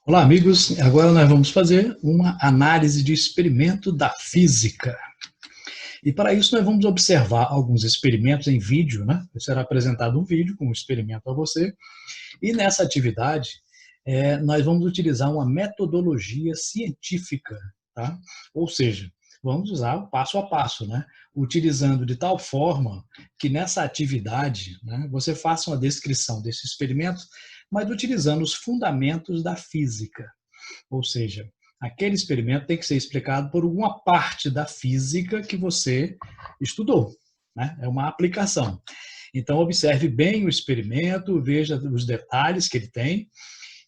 Olá, amigos. Agora nós vamos fazer uma análise de experimento da física. E para isso nós vamos observar alguns experimentos em vídeo, né? Será apresentado um vídeo com um experimento a você. E nessa atividade, nós vamos utilizar uma metodologia científica, tá? Ou seja, vamos usar o passo a passo, né? Utilizando de tal forma que nessa atividade, né, você faça uma descrição desse experimento, mas utilizando os fundamentos da física. Ou seja, aquele experimento tem que ser explicado por uma parte da física que você estudou, né? É uma aplicação. Então, observe bem o experimento, veja os detalhes que ele tem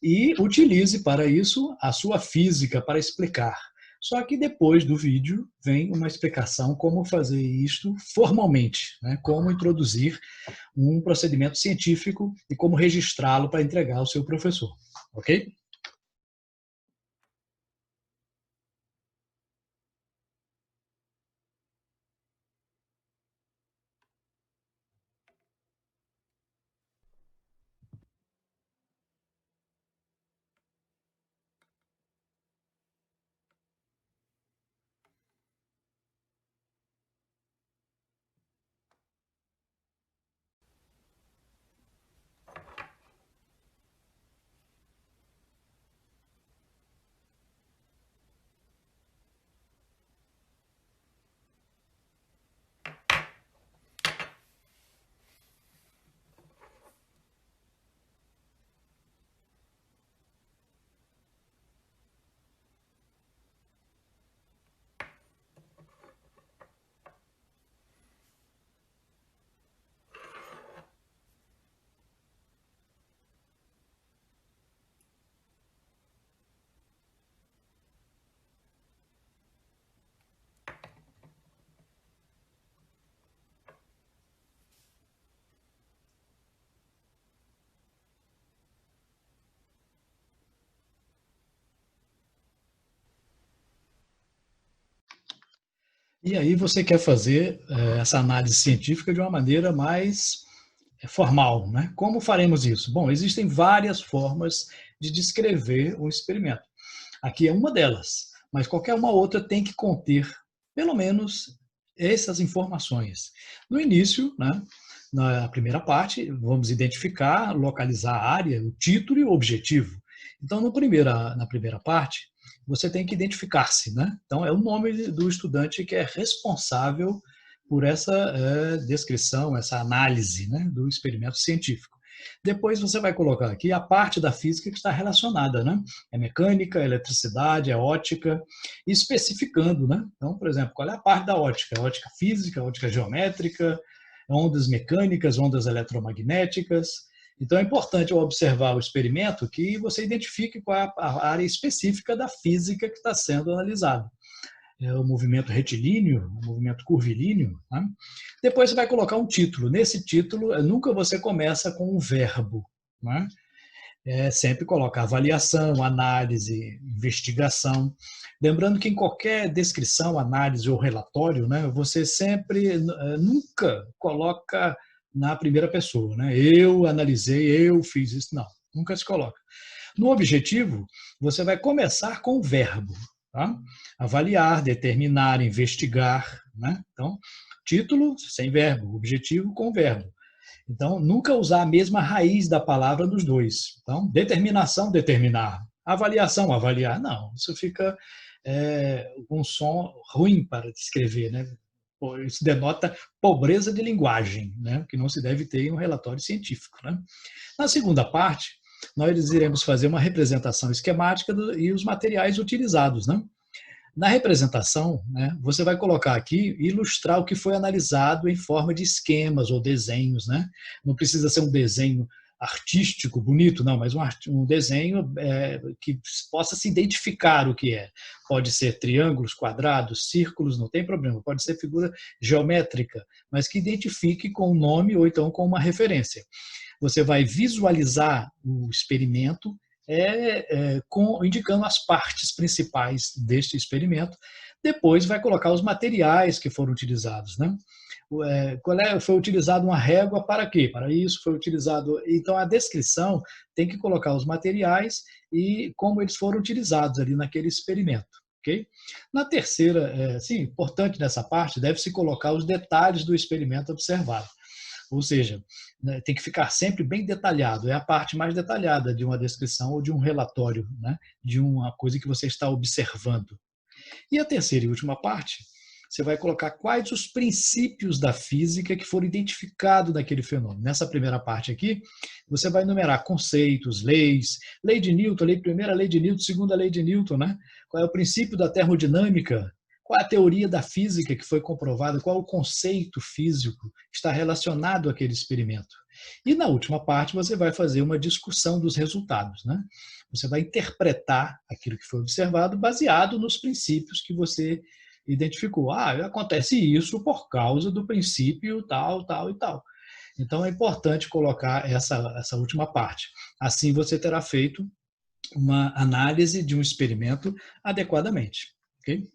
e utilize para isso a sua física para explicar. Só que depois do vídeo vem uma explicação como fazer isto formalmente, né? Como introduzir um procedimento científico e como registrá-lo para entregar ao seu professor, ok? E aí você quer fazer essa análise científica de uma maneira mais formal, né? Como faremos isso? Bom, existem várias formas de descrever o experimento. Aqui é uma delas, mas qualquer uma outra tem que conter, pelo menos, essas informações. No início, né, na primeira parte, vamos identificar, localizar a área, o título e o objetivo. Então, na primeira parte, você tem que identificar-se, né? Então, é o nome do estudante que é responsável por essa descrição, essa análise, né, do experimento científico. Depois você vai colocar aqui a parte da física que está relacionada, né? É mecânica, é eletricidade, é ótica, especificando, né? Então, por exemplo, qual é a parte da ótica? Ótica física, ótica geométrica, ondas mecânicas, ondas eletromagnéticas. Então, é importante ao observar o experimento que você identifique qual é a área específica da física que está sendo analisada. É o movimento retilíneo, o movimento curvilíneo. Né? Depois você vai colocar um título. Nesse título, nunca você começa com um verbo. Né? Sempre coloca avaliação, análise, investigação. Lembrando que em qualquer descrição, análise ou relatório, né, você sempre nunca coloca na primeira pessoa. Né? Eu analisei, eu fiz isso. Não, nunca se coloca. No objetivo, você vai começar com o verbo. Tá? Avaliar, determinar, investigar. Né? Então, título sem verbo, objetivo com verbo. Então, nunca usar a mesma raiz da palavra nos dois. Então, determinação, determinar. Avaliação, avaliar. Não, isso fica um som ruim para descrever, né? Isso denota pobreza de linguagem, né? Que não se deve ter em um relatório científico. Né? Na segunda parte, nós iremos fazer uma representação esquemática e os materiais utilizados. Né? Na representação, né, você vai colocar aqui, ilustrar o que foi analisado em forma de esquemas ou desenhos. Né? Não precisa ser um desenho artístico, bonito, não, mas um desenho que possa se identificar o que é. Pode ser triângulos, quadrados, círculos, não tem problema. Pode ser figura geométrica, mas que identifique com o nome ou então com uma referência. Você vai visualizar o experimento indicando as partes principais deste experimento. Depois vai colocar os materiais que foram utilizados. Né? Foi utilizado uma régua para quê? Para isso foi utilizado. Então, a descrição tem que colocar os materiais e como eles foram utilizados ali naquele experimento. Okay? Na terceira, sim, importante nessa parte, deve-se colocar os detalhes do experimento observado. Ou seja, né, tem que ficar sempre bem detalhado. É a parte mais detalhada de uma descrição ou de um relatório, né, de uma coisa que você está observando. E a terceira e última parte, você vai colocar quais os princípios da física que foram identificados naquele fenômeno. Nessa primeira parte aqui, você vai enumerar conceitos, leis, lei de Newton, primeira lei de Newton, segunda lei de Newton, né? Qual é o princípio da termodinâmica, qual é a teoria da física que foi comprovada, qual é o conceito físico que está relacionado àquele experimento. E na última parte você vai fazer uma discussão dos resultados, né? Você vai interpretar aquilo que foi observado baseado nos princípios que você identificou. Acontece isso por causa do princípio tal, tal e tal. Então é importante colocar essa última parte. Assim você terá feito uma análise de um experimento adequadamente. Ok?